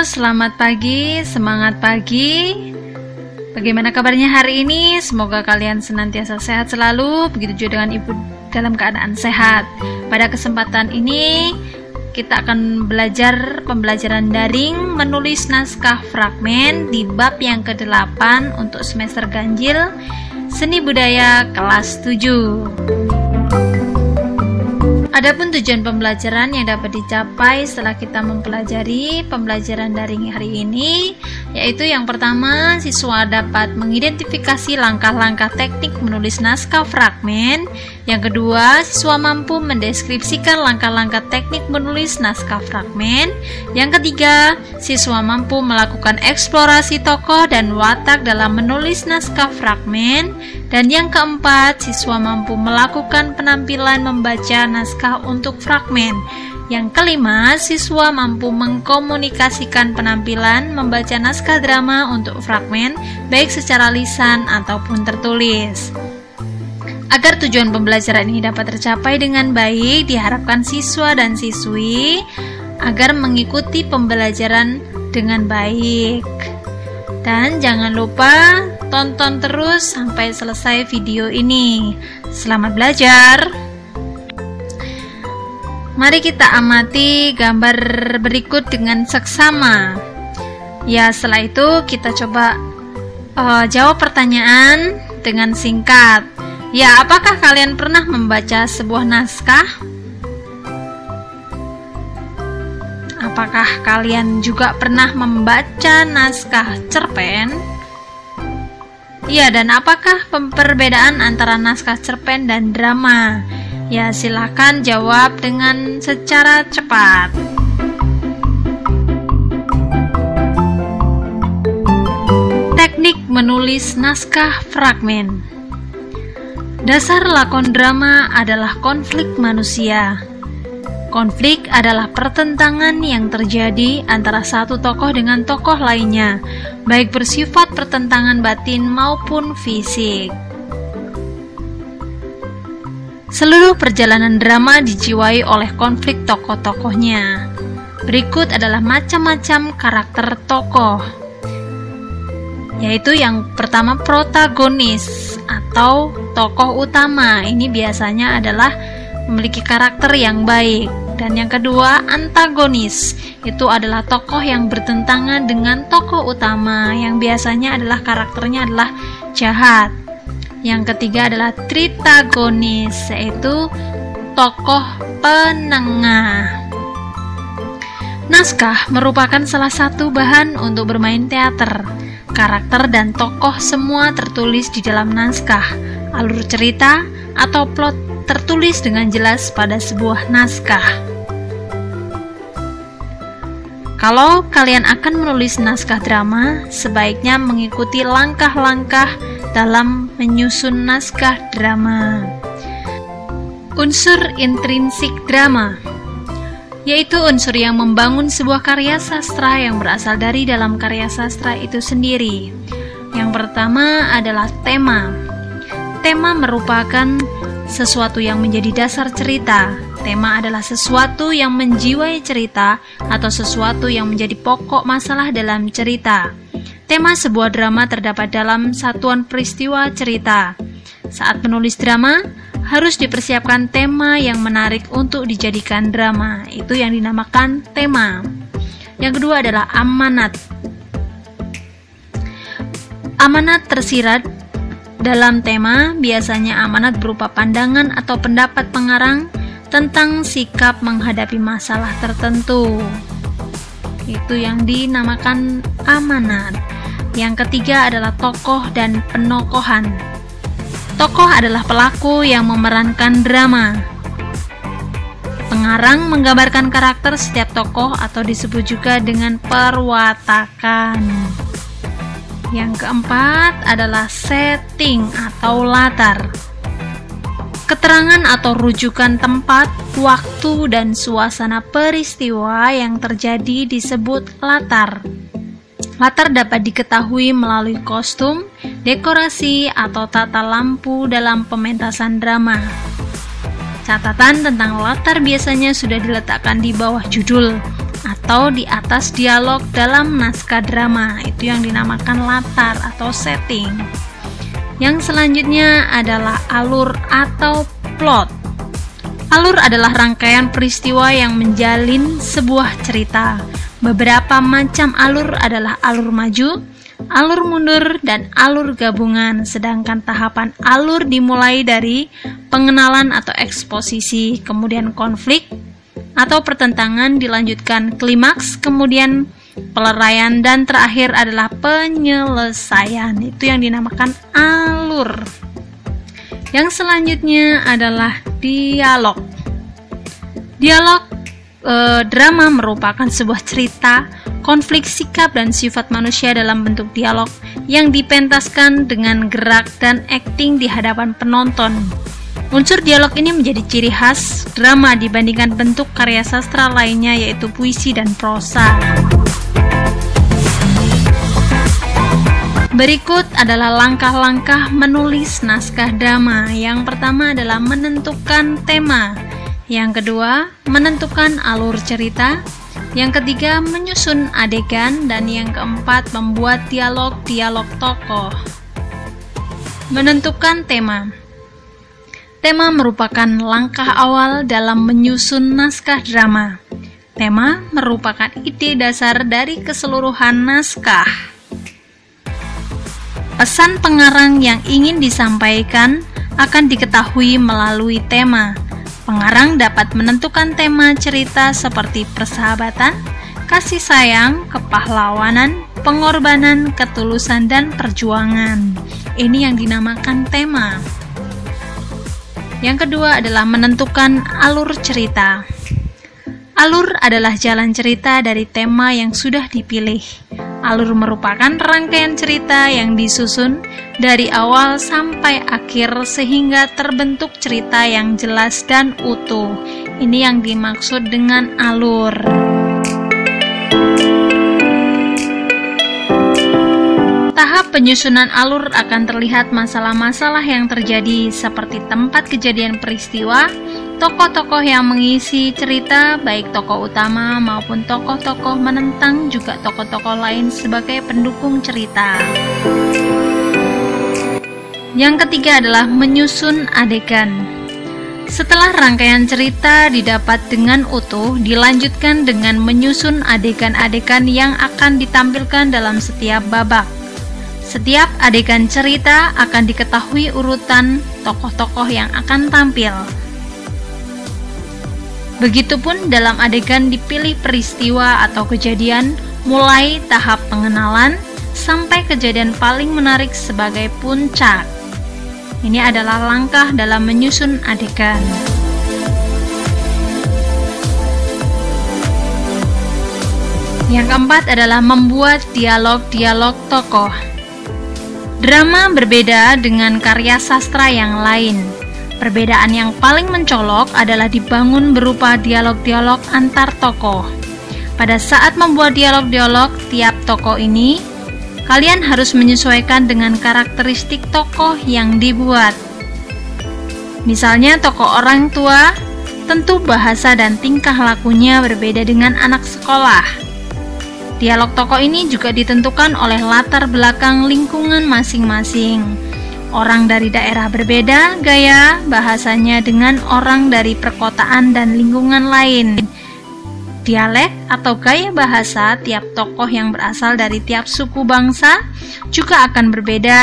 selamat pagi, semangat pagi. Bagaimana kabarnya hari ini? Semoga kalian senantiasa sehat selalu, begitu juga dengan Ibu dalam keadaan sehat. Pada kesempatan ini, kita akan belajar pembelajaran daring menulis naskah fragmen di bab yang ke-8 untuk semester ganjil Seni Budaya kelas 7. Adapun tujuan pembelajaran yang dapat dicapai setelah kita mempelajari pembelajaran daring hari ini, yaitu yang pertama, siswa dapat mengidentifikasi langkah-langkah teknik menulis naskah fragmen. Yang kedua, siswa mampu mendeskripsikan langkah-langkah teknik menulis naskah fragmen. Yang ketiga, siswa mampu melakukan eksplorasi tokoh dan watak dalam menulis naskah fragmen. Dan yang keempat, siswa mampu melakukan penampilan membaca naskah untuk fragmen. Yang kelima, siswa mampu mengkomunikasikan penampilan membaca naskah drama untuk fragmen, baik secara lisan ataupun tertulis. Agar tujuan pembelajaran ini dapat tercapai dengan baik, diharapkan siswa dan siswi agar mengikuti pembelajaran dengan baik. Dan jangan lupa tonton terus sampai selesai video ini. Selamat belajar. Mari kita amati gambar berikut dengan seksama. Ya, setelah itu kita coba jawab pertanyaan dengan singkat. Ya, apakah kalian pernah membaca sebuah naskah? Apakah kalian juga pernah membaca naskah cerpen? Ya, dan apakah perbedaan antara naskah cerpen dan drama? Ya, silakan jawab dengan secara cepat. Teknik menulis naskah fragmen. Dasar lakon drama adalah konflik manusia. Konflik adalah pertentangan yang terjadi antara satu tokoh dengan tokoh lainnya, baik bersifat pertentangan batin maupun fisik. Seluruh perjalanan drama dijiwai oleh konflik tokoh-tokohnya. Berikut adalah macam-macam karakter tokoh, yaitu yang pertama protagonis atau tokoh utama. Ini biasanya adalah memiliki karakter yang baik. Dan yang kedua, antagonis. Itu adalah tokoh yang bertentangan dengan tokoh utama, yang biasanya adalah karakternya adalah jahat. Yang ketiga adalah tritagonis, yaitu tokoh penengah. Naskah merupakan salah satu bahan untuk bermain teater. Karakter dan tokoh semua tertulis di dalam naskah. Alur cerita atau plot tertulis dengan jelas pada sebuah naskah. Kalau kalian akan menulis naskah drama, sebaiknya mengikuti langkah-langkah dalam menyusun naskah drama. Unsur intrinsik drama, yaitu unsur yang membangun sebuah karya sastra yang berasal dari dalam karya sastra itu sendiri. Yang pertama adalah tema. Tema merupakan sesuatu yang menjadi dasar cerita. Tema adalah sesuatu yang menjiwai cerita atau sesuatu yang menjadi pokok masalah dalam cerita. Tema sebuah drama terdapat dalam satuan peristiwa cerita. Saat menulis drama, harus dipersiapkan tema yang menarik untuk dijadikan drama. Itu yang dinamakan tema. Yang kedua adalah amanat. Amanat tersirat dalam tema. Biasanya amanat berupa pandangan atau pendapat pengarang tentang sikap menghadapi masalah tertentu. Itu yang dinamakan amanat. Yang ketiga adalah tokoh dan penokohan. Tokoh adalah pelaku yang memerankan drama. Pengarang menggambarkan karakter setiap tokoh atau disebut juga dengan perwatakan. Yang keempat adalah setting atau latar. Keterangan atau rujukan tempat, waktu, dan suasana peristiwa yang terjadi disebut latar. Latar dapat diketahui melalui kostum, dekorasi, atau tata lampu dalam pementasan drama. Catatan tentang latar biasanya sudah diletakkan di bawah judul atau di atas dialog dalam naskah drama. Itu yang dinamakan latar atau setting. Yang selanjutnya adalah alur atau plot. Alur adalah rangkaian peristiwa yang menjalin sebuah cerita. Beberapa macam alur adalah alur maju, alur mundur, dan alur gabungan. Sedangkan tahapan alur dimulai dari pengenalan atau eksposisi, kemudian konflik atau pertentangan, dilanjutkan klimaks, kemudian peleraian, dan terakhir adalah penyelesaian. Itu yang dinamakan alur. Yang selanjutnya adalah dialog. Dialog drama merupakan sebuah cerita, konflik sikap dan sifat manusia dalam bentuk dialog yang dipentaskan dengan gerak dan akting di hadapan penonton. Unsur dialog ini menjadi ciri khas drama dibandingkan bentuk karya sastra lainnya, yaitu puisi dan prosa. Berikut adalah langkah-langkah menulis naskah drama. Yang pertama adalah menentukan tema. Yang kedua, menentukan alur cerita. Yang ketiga, menyusun adegan. Dan yang keempat, membuat dialog-dialog tokoh. Menentukan tema. Tema merupakan langkah awal dalam menyusun naskah drama. Tema merupakan ide dasar dari keseluruhan naskah. Pesan pengarang yang ingin disampaikan akan diketahui melalui tema. Pengarang dapat menentukan tema cerita seperti persahabatan, kasih sayang, kepahlawanan, pengorbanan, ketulusan, dan perjuangan. Ini yang dinamakan tema. Yang kedua adalah menentukan alur cerita. Alur adalah jalan cerita dari tema yang sudah dipilih. Alur merupakan rangkaian cerita yang disusun dari awal sampai akhir sehingga terbentuk cerita yang jelas dan utuh. Ini yang dimaksud dengan alur. Tahap penyusunan alur akan terlihat masalah-masalah yang terjadi seperti tempat kejadian peristiwa, tokoh-tokoh yang mengisi cerita, baik tokoh utama maupun tokoh-tokoh menentang, juga tokoh-tokoh lain sebagai pendukung cerita. Yang ketiga adalah menyusun adegan. Setelah rangkaian cerita didapat dengan utuh, dilanjutkan dengan menyusun adegan-adegan yang akan ditampilkan dalam setiap babak. Setiap adegan cerita akan diketahui urutan tokoh-tokoh yang akan tampil. Begitupun dalam adegan dipilih peristiwa atau kejadian, mulai tahap pengenalan sampai kejadian paling menarik sebagai puncak. Ini adalah langkah dalam menyusun adegan. Yang keempat adalah membuat dialog-dialog tokoh. Drama berbeda dengan karya sastra yang lain. Perbedaan yang paling mencolok adalah dibangun berupa dialog-dialog antar tokoh. Pada saat membuat dialog-dialog tiap tokoh ini, kalian harus menyesuaikan dengan karakteristik tokoh yang dibuat. Misalnya tokoh orang tua, tentu bahasa dan tingkah lakunya berbeda dengan anak sekolah. Dialog tokoh ini juga ditentukan oleh latar belakang lingkungan masing-masing. Orang dari daerah berbeda gaya bahasanya dengan orang dari perkotaan dan lingkungan lain. Dialek atau gaya bahasa tiap tokoh yang berasal dari tiap suku bangsa juga akan berbeda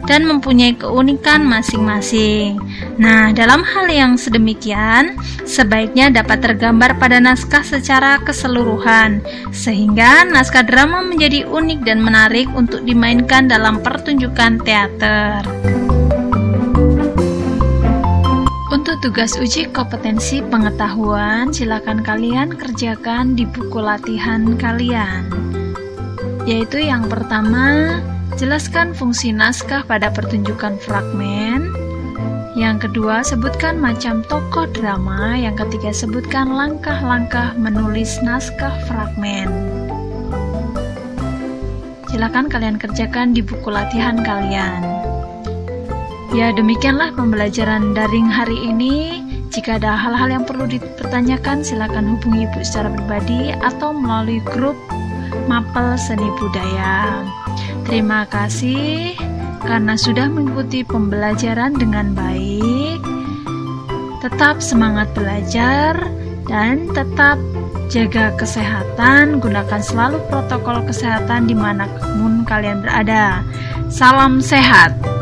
dan mempunyai keunikan masing-masing. Nah, dalam hal yang sedemikian, sebaiknya dapat tergambar pada naskah secara keseluruhan, sehingga naskah drama menjadi unik dan menarik untuk dimainkan dalam pertunjukan teater. Untuk tugas uji kompetensi pengetahuan, silakan kalian kerjakan di buku latihan kalian. Yaitu yang pertama, jelaskan fungsi naskah pada pertunjukan fragmen. Yang kedua, sebutkan macam tokoh drama. Yang ketiga, sebutkan langkah-langkah menulis naskah fragmen. Silakan kalian kerjakan di buku latihan kalian. Ya, demikianlah pembelajaran daring hari ini. Jika ada hal-hal yang perlu dipertanyakan, silakan hubungi Ibu secara pribadi atau melalui grup Mapel Seni Budaya. Terima kasih karena sudah mengikuti pembelajaran dengan baik. Tetap semangat belajar dan tetap jaga kesehatan. Gunakan selalu protokol kesehatan dimanapun kalian berada. Salam sehat.